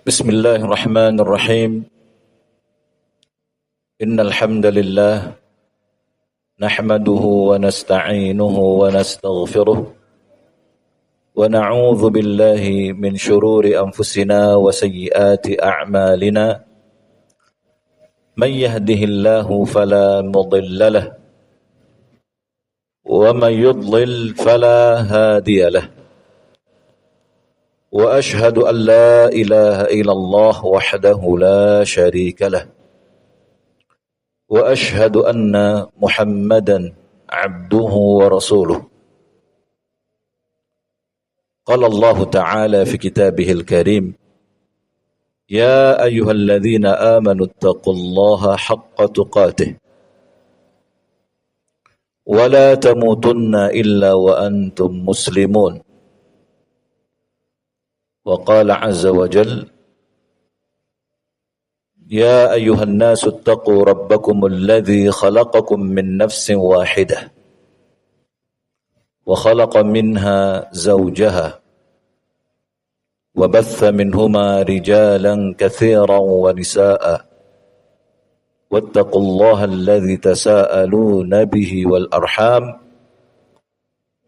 بسم الله الرحمن الرحيم إن الحمد لله نحمده ونستعينه ونستغفره ونعوذ بالله من شرور أنفسنا وسيئات أعمالنا من يهده الله فلا مضل له ومن يضلل فلا هادي له وأشهد أن لا إله إلا الله وحده لا شريك له وأشهد أن محمدا عبده ورسوله قال الله تعالى في كتابه الكريم يا أيها الذين آمنوا اتقوا الله حق تقاته ولا تموتن إلا وأنتم مسلمون وقال عز وجل يا أيها الناس اتقوا ربكم الذي خلقكم من نفس واحدة وخلق منها زوجها وبث منهما رجالا كثيرا ونساء واتقوا الله الذي تساءلون به والأرحام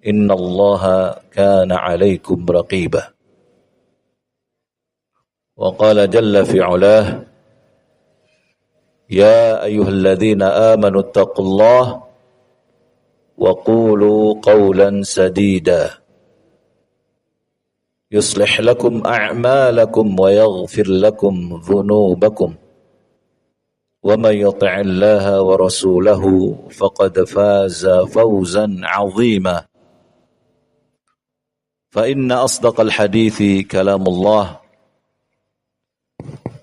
إن الله كان عليكم رقيبا وقال جل في علاه يا أيها الذين آمنوا اتقوا الله وقولوا قولا سديدا يصلح لكم أعمالكم ويغفر لكم ذنوبكم ومن يطع الله ورسوله فقد فاز فوزا عظيما فإن أصدق الحديث كلام الله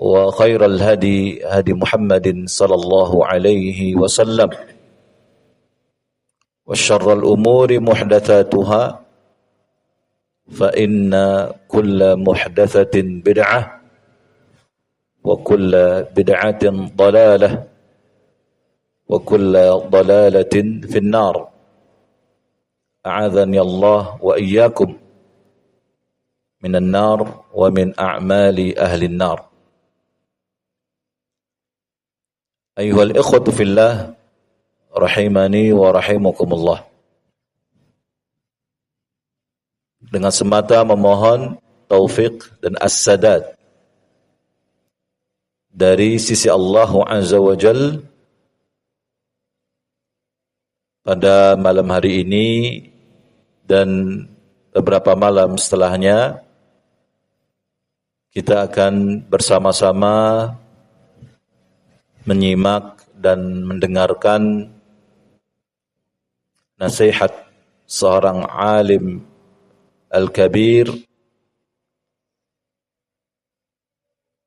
وخير الهدي هدي محمد صلى الله عليه وسلم وشر الأمور محدثاتها فإن كل محدثة بدعة وكل بدعة ضلالة وكل ضلالة في النار أعاذني الله وإياكم من النار ومن أعمال أهل النار أيها الإخوة في الله rahimani wa rahimakumullah. Dengan semata memohon taufik dan as-sadad dari sisi Allah Azza wa Jal, pada malam hari ini dan beberapa malam setelahnya kita akan bersama-sama menyimak dan mendengarkan nasihat seorang alim al-kabir,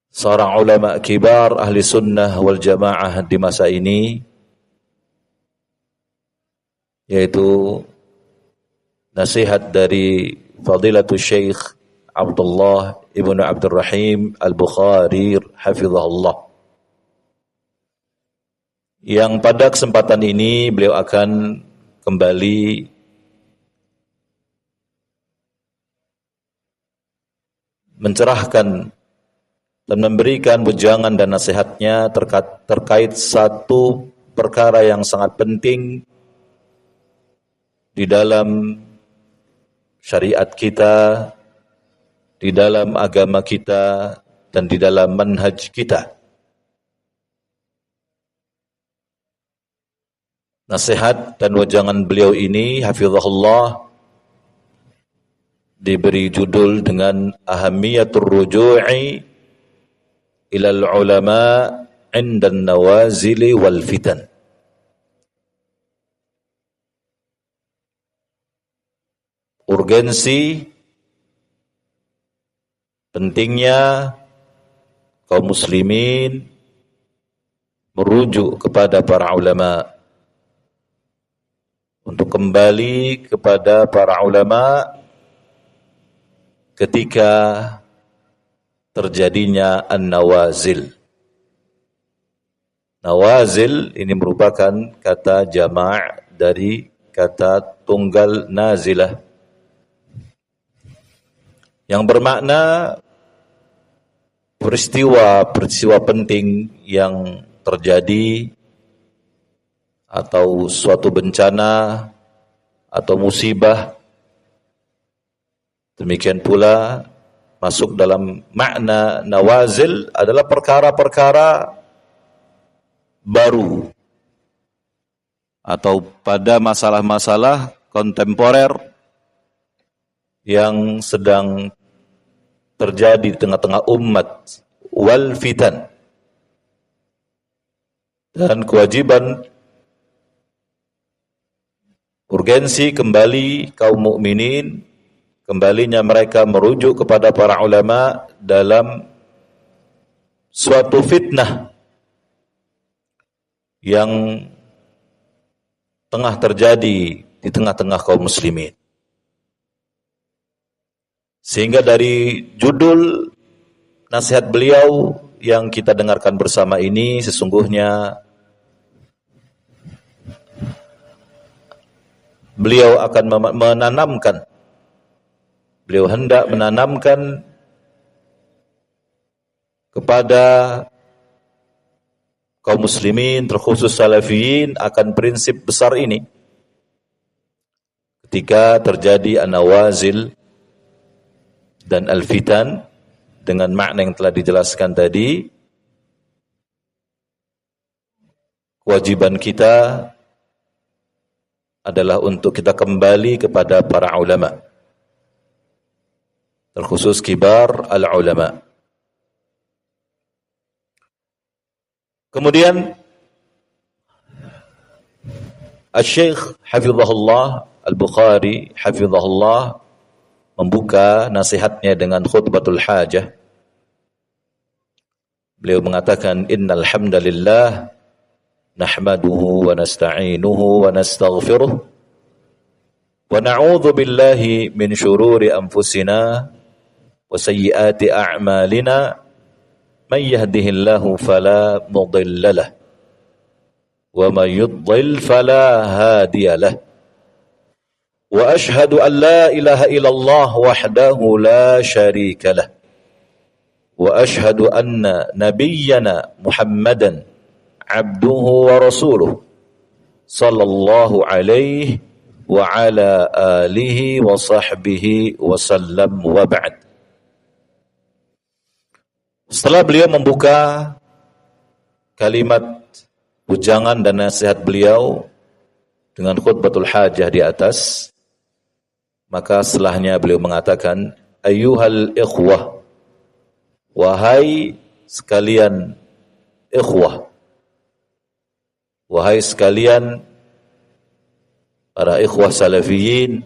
seorang ulama kibar ahli sunnah wal jamaah di masa ini, yaitu nasihat dari Fadilatul Syekh Abdullah ibnu Abdul Rahim al-Bukhari hafizahullah, yang pada kesempatan ini beliau akan kembali mencerahkan dan memberikan bujangan dan nasihatnya terkait satu perkara yang sangat penting di dalam syariat kita, di dalam agama kita, dan di dalam manhaj kita. Nasihat dan wejangan beliau ini hafizahullah diberi judul dengan ahamiyatur ruju'i ilal ulama 'inda an-nawazili wal fitan. Urgensi pentingnya kaum muslimin merujuk kepada para ulama, untuk kembali kepada para ulama ketika terjadinya an-nawazil. Nawazil ini merupakan kata jama' dari kata tunggal nazilah, yang bermakna peristiwa penting yang terjadi atau suatu bencana atau musibah. Demikian pula masuk dalam makna nawazil adalah perkara-perkara baru atau pada masalah-masalah kontemporer yang sedang terjadi di tengah-tengah umat, wal fitan. Dan kewajiban urgensi kembali kaum mukminin, kembalinya mereka merujuk kepada para ulama dalam suatu fitnah yang tengah terjadi di tengah-tengah kaum muslimin. Sehingga dari judul nasihat beliau yang kita dengarkan bersama ini sesungguhnya beliau akan beliau hendak menanamkan kepada kaum muslimin terkhusus salafiyin akan prinsip besar ini. Ketika terjadi an-nawazil dan al-fitan dengan makna yang telah dijelaskan tadi, kewajiban kita adalah untuk kita kembali kepada para ulama, terkhusus kibar al-ulama. Kemudian Al-Syekh Hafizahullah Al-Bukhari Hafizahullah membuka nasihatnya dengan khutbatul hajah. Beliau mengatakan, innal hamdalillah nahmaduhu wa nasta'inuhu wa nastaghfiruh wa na'udzu billahi min shururi anfusina wa sayyiati a'malina man yahdihillahu fala mudilla lahu wa man yudlil fala hadiya lahu. وأشهد أن لا إله إلا الله وحده لا شريك له وأشهد أن نبينا محمدا عبده ورسوله صلى الله عليه وعلى آله وصحبه وسلم وبعد. Setelah beliau membuka kalimat ujangan dan nasihat beliau dengan khutbatul hajah di atas, maka setelahnya beliau mengatakan, ayyuhal ikhwah, wahai sekalian ikhwah, wahai sekalian para ikhwah salafiyin,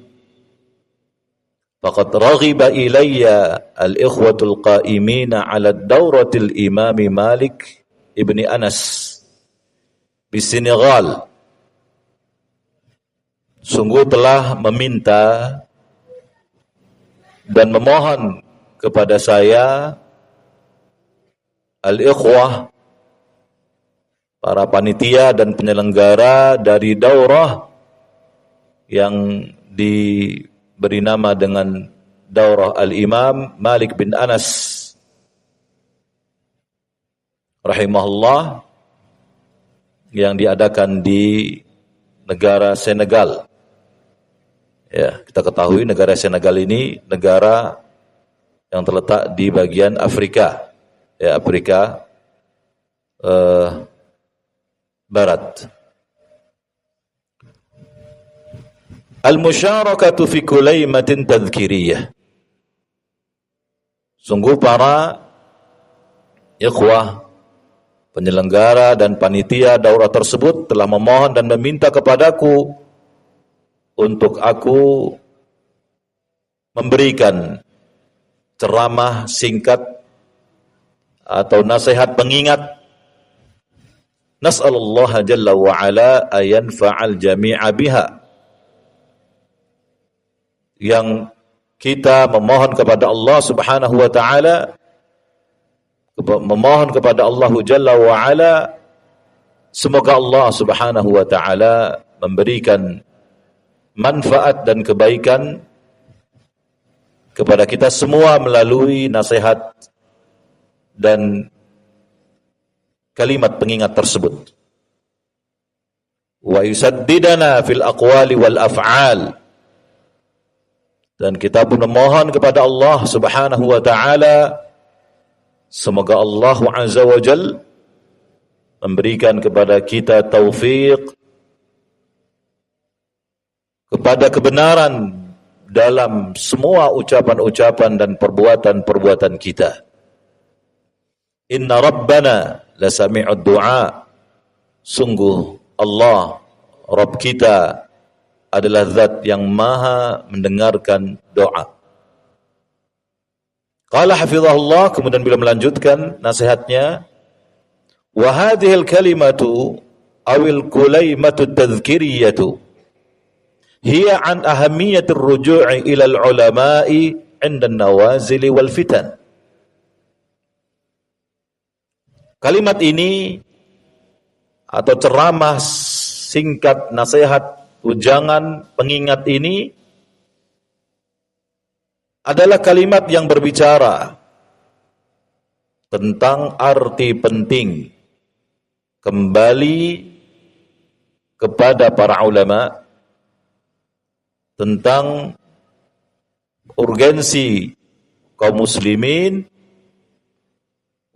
faqad raghiba ilayya al-ikhwatul qa'imina 'ala ad-dawratil imam Malik ibni Anas di Senegal. Sungguh telah meminta dan memohon kepada saya al-ikhwah, para panitia dan penyelenggara dari daurah yang diberi nama dengan daurah al-Imam Malik bin Anas rahimahullah, yang diadakan di negara Senegal. Ya, kita ketahui negara Senegal ini negara yang terletak di bagian Afrika, ya, Afrika Barat. Al-musyarakatu fi kulaimatin tadhkiriyah. Sungguh para ikhwah, penyelenggara dan panitia daurah tersebut telah memohon dan meminta kepadaku untuk aku memberikan ceramah singkat atau nasihat pengingat. Nas'alullah jalla wa ala ayanfa'al jami'a biha, yang kita memohon kepada Allah subhanahu wa ta'ala, memohon kepada Allah jalla wa ala, semoga Allah subhanahu wa ta'ala memberikan manfaat dan kebaikan kepada kita semua melalui nasihat dan kalimat pengingat tersebut. Wa yusaddidana fil aqwali wal af'al. Dan kita pun memohon kepada Allah Subhanahu wa taala semoga Allah Azza wa Jalla memberikan kepada kita taufik kepada kebenaran dalam semua ucapan-ucapan dan perbuatan-perbuatan kita. Inna Rabbana lasami'ud du'a. Sungguh Allah, Rabb kita adalah zat yang maha mendengarkan doa. Qala hafizahullah, kemudian beliau melanjutkan nasihatnya, wa hadhil kalimatu awil kulaimatu tadhkiriyatu hiya an ahammiyatir ruju'i ilal ulama'i 'inda an-nawazil wal fitan. Kalimat ini atau ceramah singkat nasihat ujangan pengingat ini adalah kalimat yang berbicara tentang arti penting kembali kepada para ulama, tentang urgensi kaum muslimin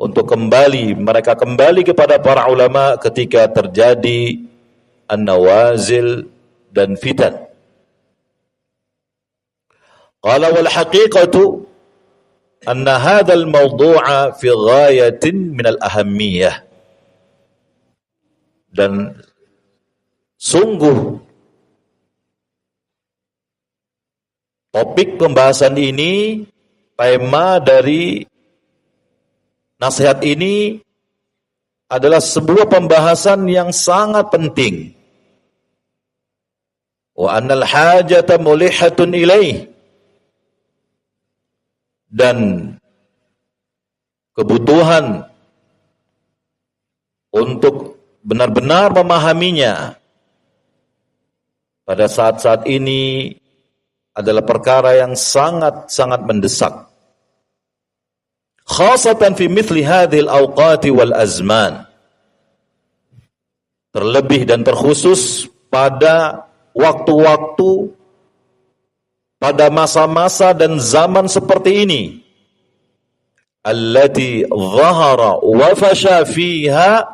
untuk mereka kembali kepada para ulama ketika terjadi an-nawazil dan fitan. Qala wal haqiqatu anna hadzal mawdu'a fi ghayatin min al-ahammiyah. Dan sungguh topik pembahasan ini, tema dari nasihat ini adalah sebuah pembahasan yang sangat penting. Wa annal hajata mulihatun ilaih. Dan kebutuhan untuk benar-benar memahaminya pada saat-saat ini adalah perkara yang sangat-sangat mendesak. Khasatan fi mithli hadhil awqati wal azman. Terlebih dan terkhusus pada waktu-waktu, pada masa-masa dan zaman seperti ini. Allati dhahara wa fasha fiha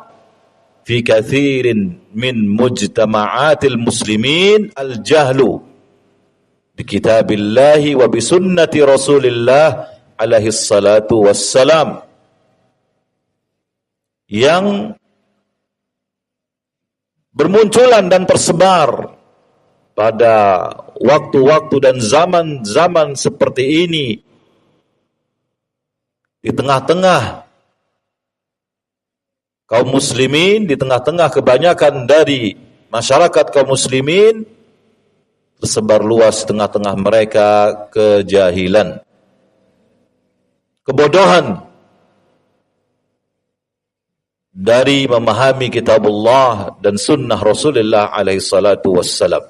fi kathirin min mujtama'atil muslimin al-jahlu bi kitabillahi wa bi sunnati Rasulillah alaihi salatu wassalam, yang bermunculan dan tersebar pada waktu-waktu dan zaman-zaman seperti ini di tengah-tengah kaum muslimin, di tengah-tengah kebanyakan dari masyarakat kaum muslimin, tersebar luas di tengah-tengah mereka kejahilan, kebodohan dari memahami kitabullah dan sunnah Rasulullah alaihi salatu wassalam.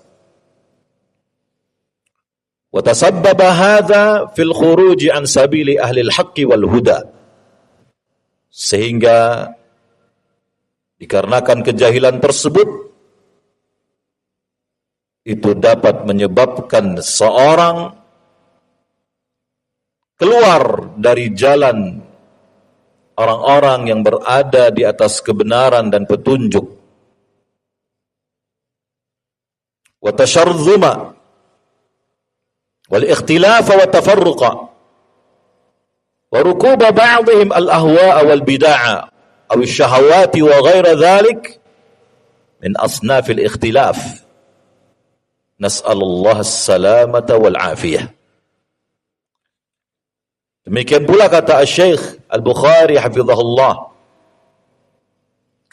Wa tasabbaba hadza fil khuruj an sabili ahli al-haqqi wal huda. Sehingga dikarenakan kejahilan tersebut itu dapat menyebabkan seorang keluar dari jalan orang-orang yang berada di atas kebenaran dan petunjuk. Wa tasharruma wal ikhtilafa wa tafarruqa wa rukuba ba'dihim al-ahwa'a wal bid'ah aw ash-shahawati wa ghaira dhalik min asnaf al-ikhtilaf. Nas'alullah as-salamata wal afiyah. Demikian pula kata Syekh Al-Bukhari hafizahullah,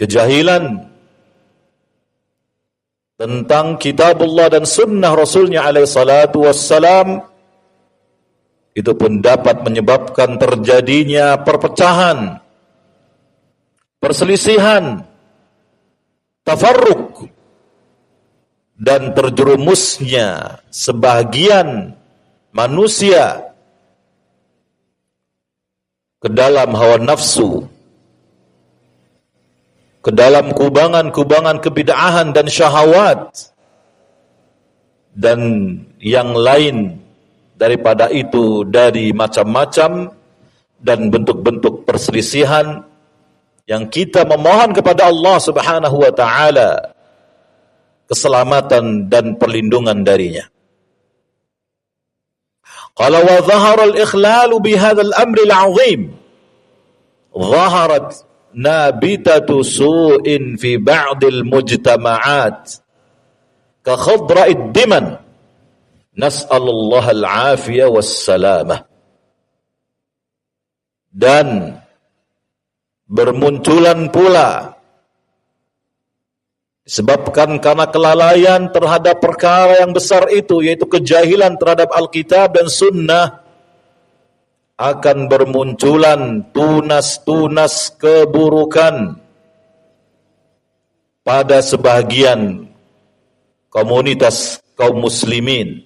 kejahilan tentang kitabullah dan sunnah Rasulnya alaihi salatu wassalam itu pun dapat menyebabkan terjadinya perpecahan, perselisihan, tafarruq, dan terjerumusnya sebagian manusia ke dalam hawa nafsu, ke dalam kubangan-kubangan kebid'ahan dan syahwat, dan yang lain daripada itu dari macam-macam dan bentuk-bentuk perselisihan yang kita memohon kepada Allah Subhanahu wa taala keselamatan dan perlindungan darinya. Qala wa dhahara al-ikhlalu bi hadzal amri al-'azim. Dhaharat nabitatu su'in fi ba'd al-mujtama'at ka khadra'id diman. Nas'alullaha al-'afiyah was-salamah. Dan bermunculan pula disebabkan karena kelalaian terhadap perkara yang besar itu, yaitu kejahilan terhadap Alkitab dan Sunnah, akan bermunculan tunas-tunas keburukan pada sebagian komunitas kaum muslimin.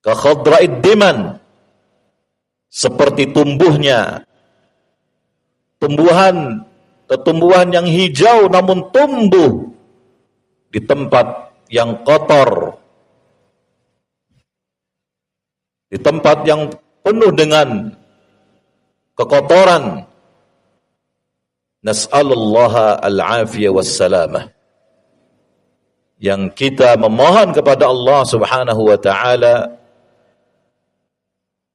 Ka khadra'id diman, seperti tumbuhan yang hijau namun tumbuh di tempat yang kotor, di tempat yang penuh dengan kekotoran. Nas'alullaha al-afiyah wassalamah. Yang kita memohon kepada Allah Subhanahu wa taala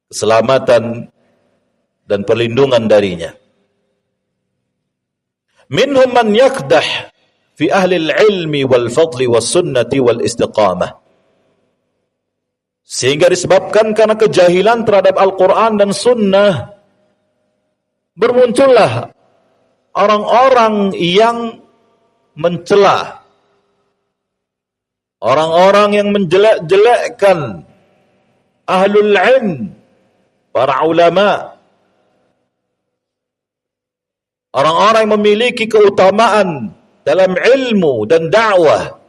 keselamatan dan perlindungan darinya. Minhum man yakdah fi ahli al-ilmi wal fadli was sunnati wal istiqamah. Sehingga disebabkan karena kejahilan terhadap Al-Quran dan Sunnah, bermuncullah orang-orang yang mencela, orang-orang yang menjelek-jelekkan ahlul ilm, para ulama, orang-orang yang memiliki keutamaan dalam ilmu dan dakwah,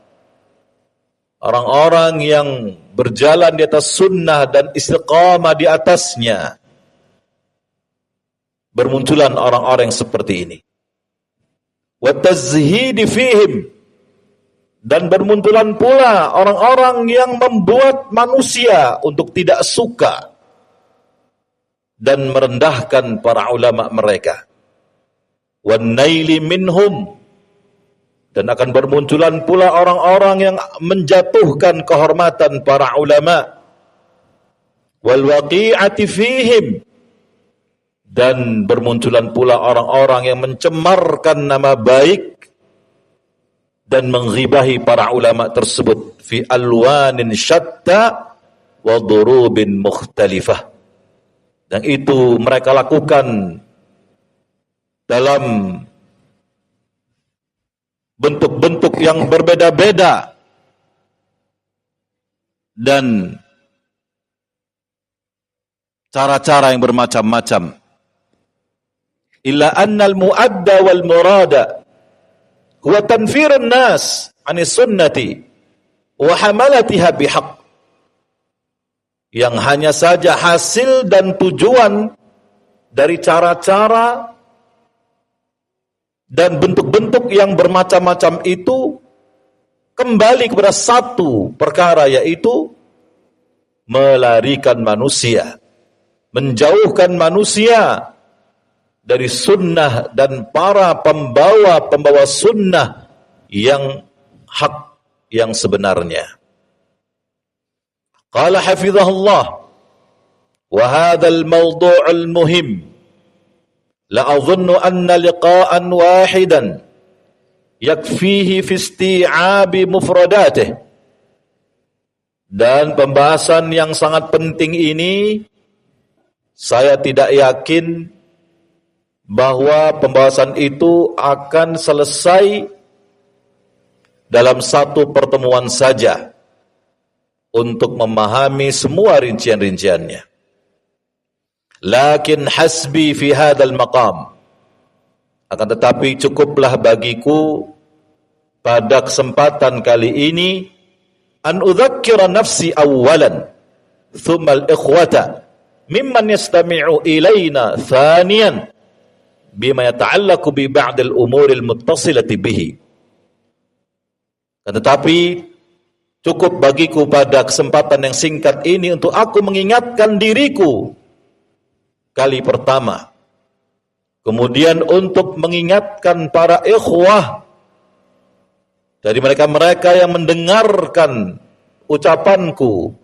orang-orang yang berjalan di atas sunnah dan istiqamah di atasnya. Bermunculan orang-orang yang seperti ini. Wa tazhidi fihim, dan bermunculan pula orang-orang yang membuat manusia untuk tidak suka dan merendahkan para ulama mereka. Wan naili minhum, dan akan bermunculan pula orang-orang yang menjatuhkan kehormatan para ulama. Wal waqi'ati fihim, dan bermunculan pula orang-orang yang mencemarkan nama baik dan menghibahi para ulama tersebut fi alwanin syatta wa durubin mukhtalifah. Dan itu mereka lakukan dalam bentuk-bentuk yang berbeda-beda dan cara-cara yang bermacam-macam. Illa annal muadda wal murada huwa tanfirun nas anis sunnati wa hamalatiha bihaq. Yang hanya saja hasil dan tujuan dari cara-cara dan bentuk-bentuk yang bermacam-macam itu kembali kepada satu perkara, yaitu melarikan manusia, menjauhkan manusia dari sunnah dan para pembawa sunnah yang hak, yang sebenarnya. Qala hafizahullah, wa hadzal mawdu'ul muhim la adhunnu anna liqa'an wahidan yakfihi fi isti'abi mufradatih. Dan pembahasan yang sangat penting ini, saya tidak yakin bahwa pembahasan itu akan selesai dalam satu pertemuan saja untuk memahami semua rincian-rinciannya. Lakin hasbi fi hadzal maqam, akan tetapi cukuplah bagiku pada kesempatan kali ini an udzakkira nafsi awwalan thumma al-ikhwata mimman yastami'u ilaina thaniyan bima yata'allaqu bi ba'd al-umur al-muttasilati bihi. Tetapi cukup bagiku pada kesempatan yang singkat ini untuk aku mengingatkan diriku kali pertama. Kemudian untuk mengingatkan para ikhwah dari mereka-mereka yang mendengarkan ucapanku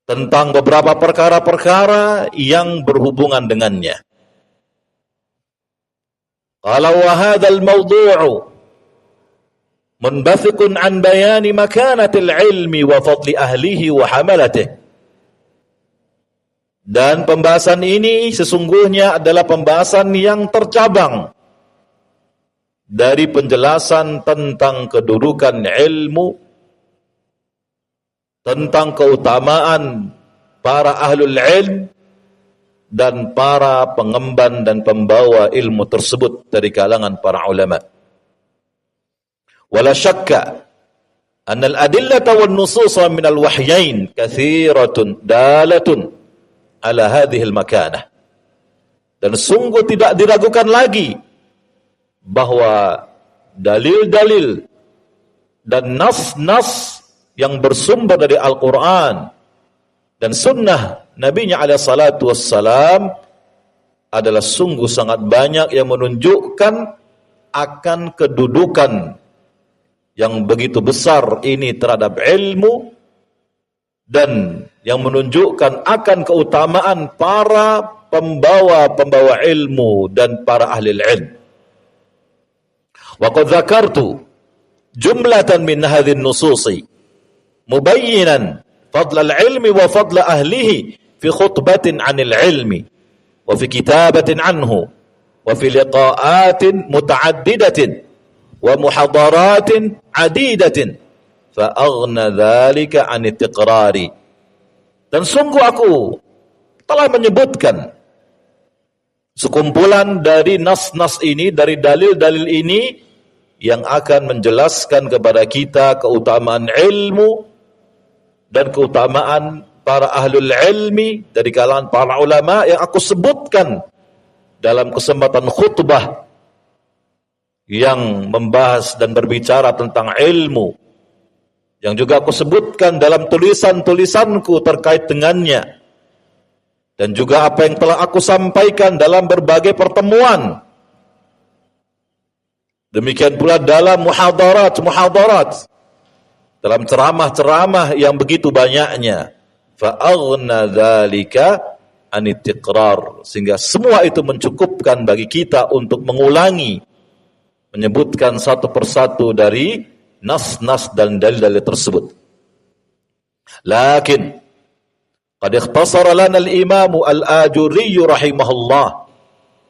tentang beberapa perkara-perkara yang berhubungan dengannya. Qala wa hadzal mawdu'u munbathiqun an bayani makanatil ilmi wa fadli ahlihi wa hamalatihi. Dan pembahasan ini sesungguhnya adalah pembahasan yang tercabang dari penjelasan tentang kedudukan ilmu, tentang keutamaan para ahlul ilm dan para pengemban dan pembawa ilmu tersebut dari kalangan para ulama. Wala syakka anna al-adillata wan nususa min al-wahyain katsiratun dalatun ala hadhihi al-makanah. Dan sungguh tidak diragukan lagi bahwa dalil-dalil dan nas-nas yang bersumber dari Al-Quran dan sunnah Nabi-Nya alaihi salatu wassalam adalah sungguh sangat banyak yang menunjukkan akan kedudukan yang begitu besar ini terhadap ilmu dan yang menunjukkan akan keutamaan para pembawa ilmu dan para ahli ilmu. Wa qad dzakartu jumlatan min hadhihi an-nususi mubayyinan fadla al-ilmi wa fadla ahlihi fi khutbatin 'anil ilmi wa fi kitabatin 'anhu wa fi liqa'atin muta'addidatin wa muhadaratin 'adidatin fa aghna dzalika 'an istiqrari. Dan sungguh aku telah menyebutkan sekumpulan dari nas-nas ini, dari dalil-dalil ini yang akan menjelaskan kepada kita keutamaan ilmu dan keutamaan para ahlul ilmi dari kalangan para ulama yang aku sebutkan dalam kesempatan khutbah yang membahas dan berbicara tentang ilmu, yang juga aku sebutkan dalam tulisan-tulisanku terkait dengannya, dan juga apa yang telah aku sampaikan dalam berbagai pertemuan. Demikian pula dalam muhadarat, dalam ceramah-ceramah yang begitu banyaknya. Fa'aghna dzalika an istiqrar, sehingga semua itu mencukupkan bagi kita untuk mengulangi, menyebutkan satu persatu dari nas-nas dan dalil-dalil tersebut. Lakin qad ikhtasara lana al-Imam al-Ajurri rahimahullah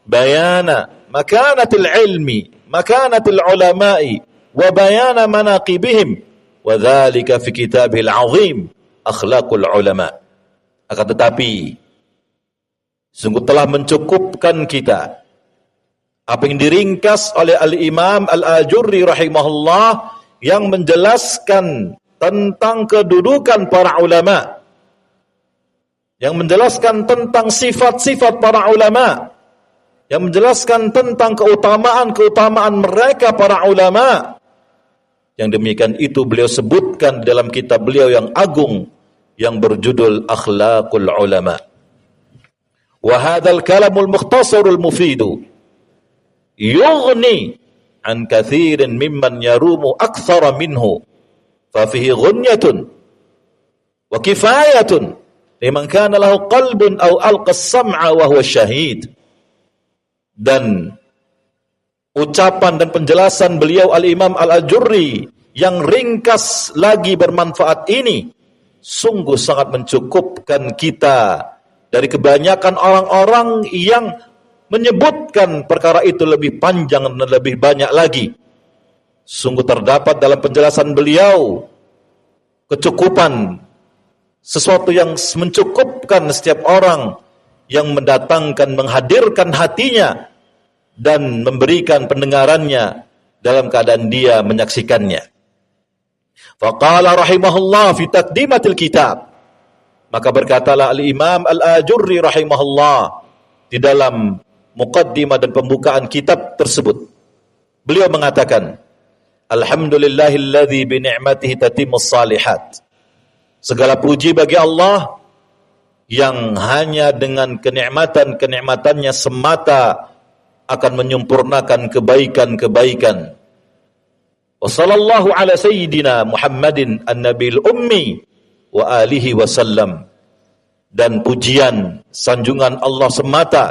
bayana makanatil ilmi, makanatil ulama'i wa bayana manaqibihim wa dzalika fi kitabihil 'azim Akhlaqul Ulama. Akan tetapi sungguh telah mencukupkan kita apa yang diringkas oleh Al-Imam Al-Ajurri rahimahullah yang menjelaskan tentang kedudukan para ulama, yang menjelaskan tentang sifat-sifat para ulama, yang menjelaskan tentang keutamaan-keutamaan mereka para ulama. Yang demikian itu beliau sebutkan dalam kitab beliau yang agung yang berjudul Akhlaqul Ulama. Wa hadzal kalamul mukhtasarul mufidu yughni an katsirin mimman yarumu aktsara minhu fa fihi ghunyatun wa kifayatun liman kana lahu qalbun aw alqa as-sam'a wa huwa syahid. Dan ucapan dan penjelasan beliau Al-Imam Al-Ajurri yang ringkas lagi bermanfaat ini sungguh sangat mencukupkan kita dari kebanyakan orang-orang yang menyebutkan perkara itu lebih panjang dan lebih banyak lagi. Sungguh terdapat dalam penjelasan beliau kecukupan, sesuatu yang mencukupkan setiap orang yang mendatangkan, menghadirkan hatinya dan memberikan pendengarannya dalam keadaan dia menyaksikannya. Faqala rahimahullah fi taqdimatil kitab. Maka berkatalah Al-Imam Al-Ajurri rahimahullah di dalam muqaddimah dan pembukaan kitab tersebut. Beliau mengatakan, Alhamdulillahilladzi bi ni'matihi tatimmus salihat. Segala puji bagi Allah yang hanya dengan kenikmatan-kenikmatannya semata akan menyempurnakan kebaikan-kebaikan. Wa sallallahu ala sayyidina Muhammadin an-nabiyil ummi wa alihi wasallam. Dan pujian sanjungan Allah semata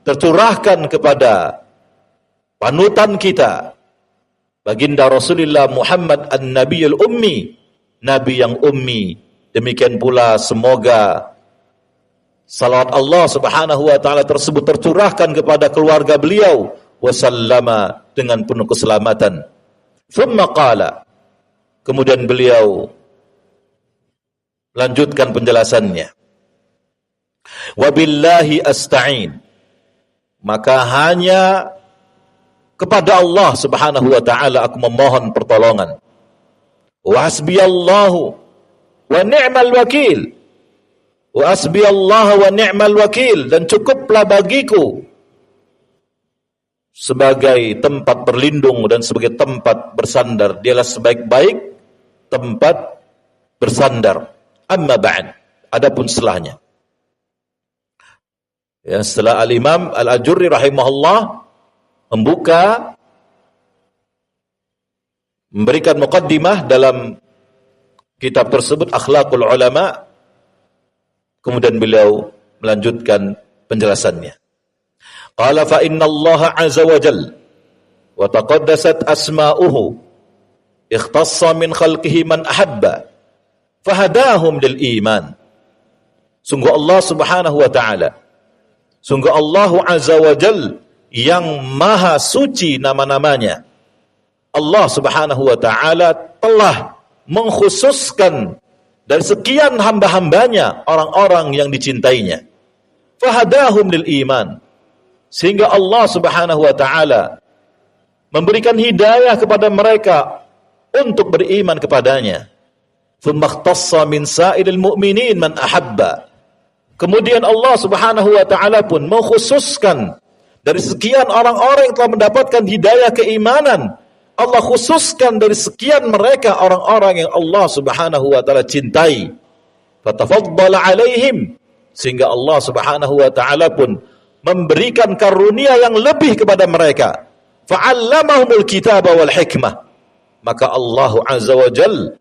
tercurahkan kepada panutan kita, baginda Rasulullah Muhammad an-nabiyil ummi, nabi yang ummi. Demikian pula semoga salawat Allah subhanahu wa ta'ala tersebut tercurahkan kepada keluarga beliau wasallama dengan penuh keselamatan. Thumma qala, kemudian beliau lanjutkan penjelasannya. Wabillahi asta'in, maka hanya kepada Allah subhanahu wa ta'ala aku memohon pertolongan. Wa hasbiyallahu wa ni'mal wakil, wa hasbiyallahu wa ni'mal wakil, dan cukuplah bagiku sebagai tempat berlindung dan sebagai tempat bersandar. Dialah sebaik-baik tempat bersandar. Amma ba'd, adapun setelahnya. Ya, setelah Al-Imam Al-Ajurri rahimahullah memberikan muqaddimah dalam kitab tersebut Akhlaqul Ulama, kemudian beliau melanjutkan penjelasannya. Qala fa inna Allah azza wa jalla wa taqaddasat asma'uhu ikhtassa min khalqihi man ahabba fahadahum lil iman. Sungguh Allah subhanahu wa ta'ala, sungguh Allah azza wa jalla yang maha suci nama-namanya, Allah subhanahu wa ta'ala telah mengkhususkan dari sekian hamba-hambanya orang-orang yang dicintainya. Fahadahum lil iman, sehingga Allah subhanahu wa ta'ala memberikan hidayah kepada mereka untuk beriman kepadanya. Thumma ikhtassa min sa'iril mu'minin man ahabba. Kemudian Allah subhanahu wa ta'ala pun mengkhususkan dari sekian orang-orang yang telah mendapatkan hidayah keimanan, Allah khususkan dari sekian mereka orang-orang yang Allah subhanahu wa ta'ala cintai. Fatafaddala alaihim, sehingga Allah subhanahu wa ta'ala pun memberikan karunia yang lebih kepada mereka. Fa'allamahumul kitaba wal hikmah, maka Allah azza wa jalla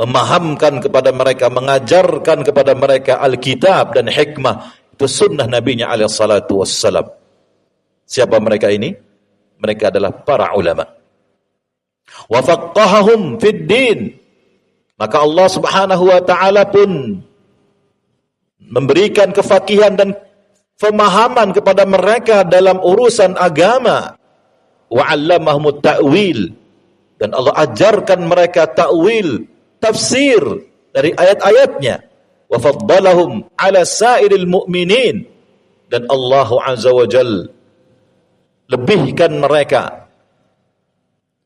memahamkan kepada mereka, mengajarkan kepada mereka Alkitab dan hikmah. Itu sunnah Nabi-Nya alaihi salatu wassalam. Siapa mereka ini? Mereka adalah para ulama. Wa faqqahahum fid din, maka Allah subhanahu wa ta'ala pun memberikan kefakihan dan pemahaman kepada mereka dalam urusan agama. Wa 'allamahumut ta'wil, dan Allah ajarkan mereka ta'wil, tafsir dari ayat-ayatnya. Wa faddalahum 'ala sa'iril mu'minin, dan Allah azza wa jalla lebihkan mereka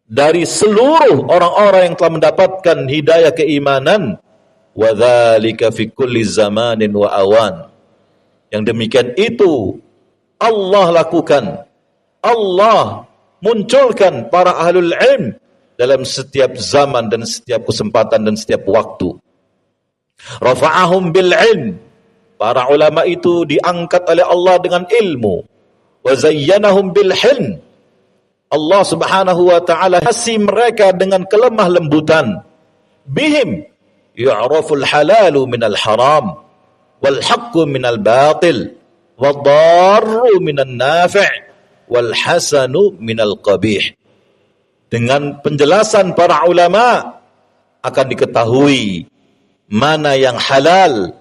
dari seluruh orang-orang yang telah mendapatkan hidayah keimanan. Wa dzalika fi kulli zamanin wa awan, yang demikian itu Allah lakukan, Allah munculkan para ahlul ilm dalam setiap zaman dan setiap kesempatan dan setiap waktu. Rafa'ahum bil ilm, para ulama itu diangkat oleh Allah dengan ilmu. Wa zayyanahum bil hilm, Allah subhanahu wa ta'ala kasih mereka dengan kelemah lembutan. Bihim yu'raful halalu minal haram, wal haqqu minal batil, wad darru minan nafi', wal hasanu minal qabih. Dengan penjelasan para ulama akan diketahui mana yang halal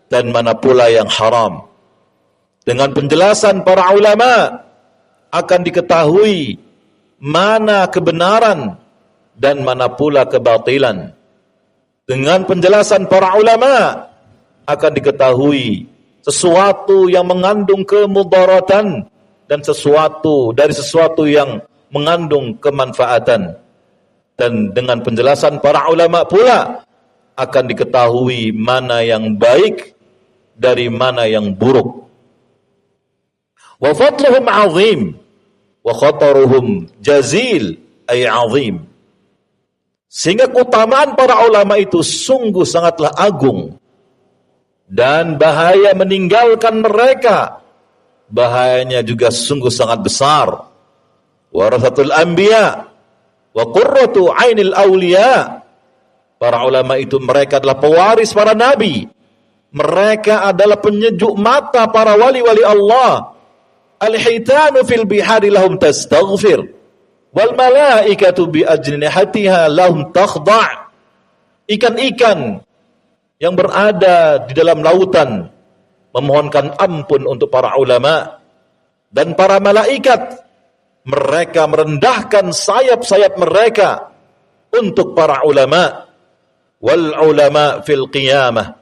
dan mana pula yang haram. Dengan penjelasan para ulama akan diketahui mana kebenaran dan mana pula kebatilan. Dengan penjelasan para ulama akan diketahui sesuatu yang mengandung kemudaratan dan sesuatu yang mengandung kemanfaatan. Dan dengan penjelasan para ulama pula akan diketahui mana yang baik dari mana yang buruk. Wa fadluhum 'azim wa khataruhum jazil ay 'azim. Sehingga keutamaan para ulama itu sungguh sangatlah agung, dan bahaya meninggalkan mereka, bahayanya juga sungguh sangat besar. Warasatul anbiya wa qurratu ainil awliya. Para ulama itu mereka adalah pewaris para nabi. Mereka adalah penyejuk mata para wali-wali Allah. Al-hitanu fil bihari lahum tastaghfir wal malaikatu bi ajnihatiha lahum takhda'. Ikan-ikan yang berada di dalam lautan memohonkan ampun untuk para ulama, dan para malaikat mereka merendahkan sayap-sayap mereka untuk para ulama. Wal ulama fil qiyamah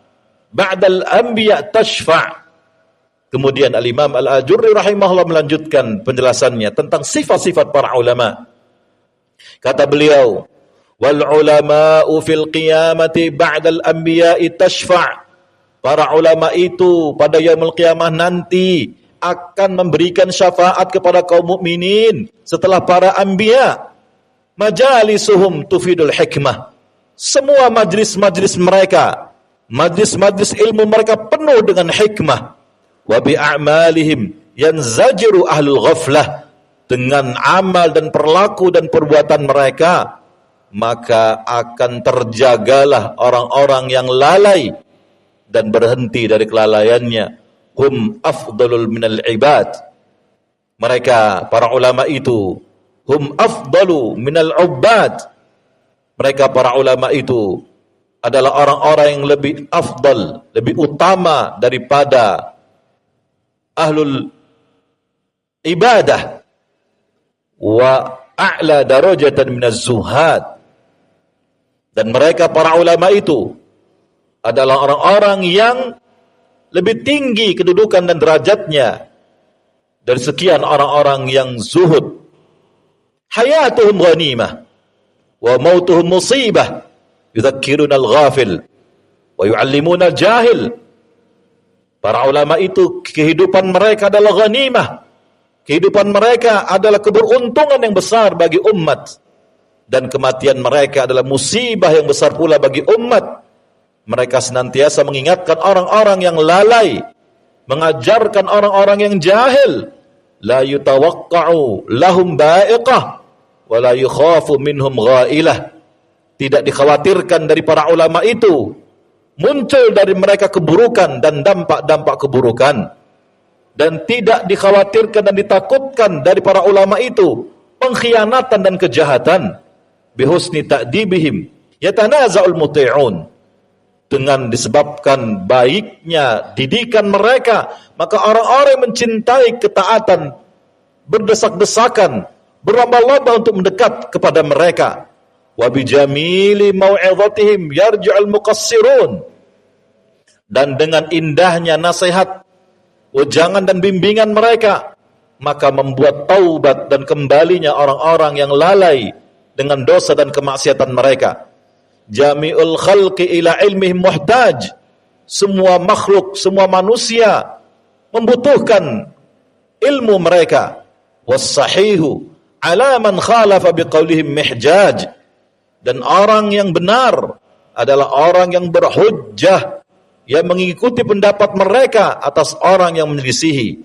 ba'dal anbiya tashfa'. Kemudian Al-Imam Al-Ajurri rahimahullah melanjutkan penjelasannya tentang sifat-sifat para ulama. Kata beliau, wal ulama'u fil qiyamati ba'dal anbiya'i tashfa'. Para ulama itu pada yaumul qiyamah nanti akan memberikan syafaat kepada kaum mukminin setelah para anbiya. Majalisuhum tufidul hikmah. Semua majlis-majlis mereka, majlis-majlis ilmu mereka penuh dengan hikmah. Wa bi a'malihim yanzajiru ahlul ghaflah. Dengan amal dan perlaku dan perbuatan mereka, maka akan terjagalah orang-orang yang lalai dan berhenti dari kelalaiannya. Hum afdalul minal ibad. Mereka, para ulama itu, hum afdalu minal ubbad. Mereka, para ulama itu, adalah orang-orang yang lebih afdal, lebih utama daripada ahlul ibadah. Wa a'la darajatan minaz zuhad. Dan mereka, para ulama itu, adalah orang-orang yang lebih tinggi kedudukan dan derajatnya dari sekian orang-orang yang zuhud. Hayatuhum ghanimah wa mautuhum musibah. Yudzakkiruna al-ghafil wa yu'allimuna al-jahil. Para ulama itu kehidupan mereka adalah ghanimah. Kehidupan mereka adalah keberuntungan yang besar bagi umat, dan kematian mereka adalah musibah yang besar pula bagi umat. Mereka senantiasa mengingatkan orang-orang yang lalai, mengajarkan orang-orang yang jahil. La yutawaqqa'u lahum ba'iqah wa la yukhafu minhum ghailah. Tidak dikhawatirkan dari para ulama itu muncul dari mereka keburukan dan dampak-dampak keburukan, dan tidak dikhawatirkan dan ditakutkan dari para ulama itu pengkhianatan dan kejahatan. Bihusni ta'dibihim yatanaza'ul muti'un. Dengan disebabkan baiknya didikan mereka, maka orang-orang yang mencintai ketaatan berdesak-desakan, berlomba-lomba untuk mendekat kepada mereka. Wa bijamili mau'izatihim yarji'ul muqassirun. Dan dengan indahnya nasihat, wejangan dan bimbingan mereka, maka membuat taubat dan kembalinya orang-orang yang lalai dengan dosa dan kemaksiatan mereka. Jami'ul khalqi ila ilmihim muhtaj. Semua makhluk, semua manusia membutuhkan ilmu mereka. Was-sahihu ala man khalafa biqaulihim mihjaj. Dan orang yang benar adalah orang yang berhujjah, yang mengikuti pendapat mereka atas orang yang menyelisihi.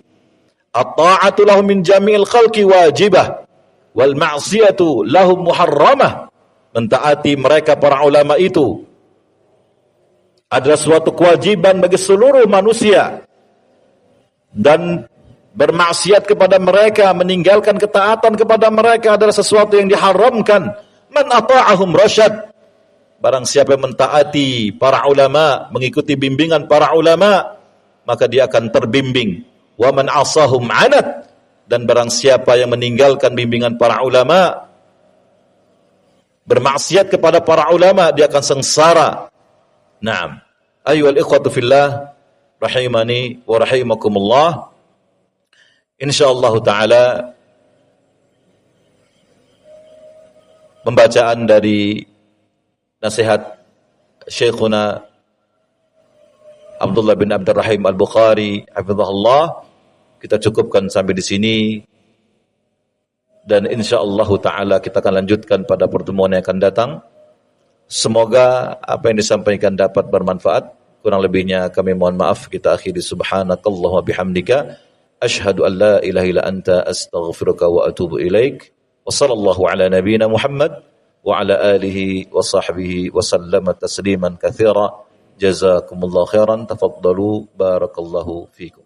At-ta'atu lahum min jami'il khalqi wajibah wal ma'siyatu lahum muharramah. Mentaati mereka, para ulama itu, adalah suatu kewajiban bagi seluruh manusia, dan bermaksiat kepada mereka, meninggalkan ketaatan kepada mereka adalah sesuatu yang diharamkan. Man ata'ahum rasyad. Barang siapa yang mentaati para ulama, mengikuti bimbingan para ulama, maka dia akan terbimbing. Wa man asahum anat. Dan barang siapa yang meninggalkan bimbingan para ulama, bermaksiat kepada para ulama, dia akan sengsara. Naam. Ayyuhal ikhwatu fillah, rahimani wa rahimakumullah. Insyaallah taala pembacaan dari nasihat Syekhuna Abdullah bin Abdurrahim Al-Bukhari hafizahullah, kita cukupkan sampai di sini, dan insyaallah taala kita akan lanjutkan pada pertemuan yang akan datang. Semoga apa yang disampaikan dapat bermanfaat. Kurang lebihnya kami mohon maaf. Kita akhiri subhanakallahumma bihamdika asyhadu an la ilaha illa anta astaghfiruka wa atubu ilaik. Wa sallallahu ala nabiyyina Muhammad wa ala alihi wa sahbihi wa sallama tasliman katsira. Jazakumullahu khairan, tafaddalu, barakallahu fikum.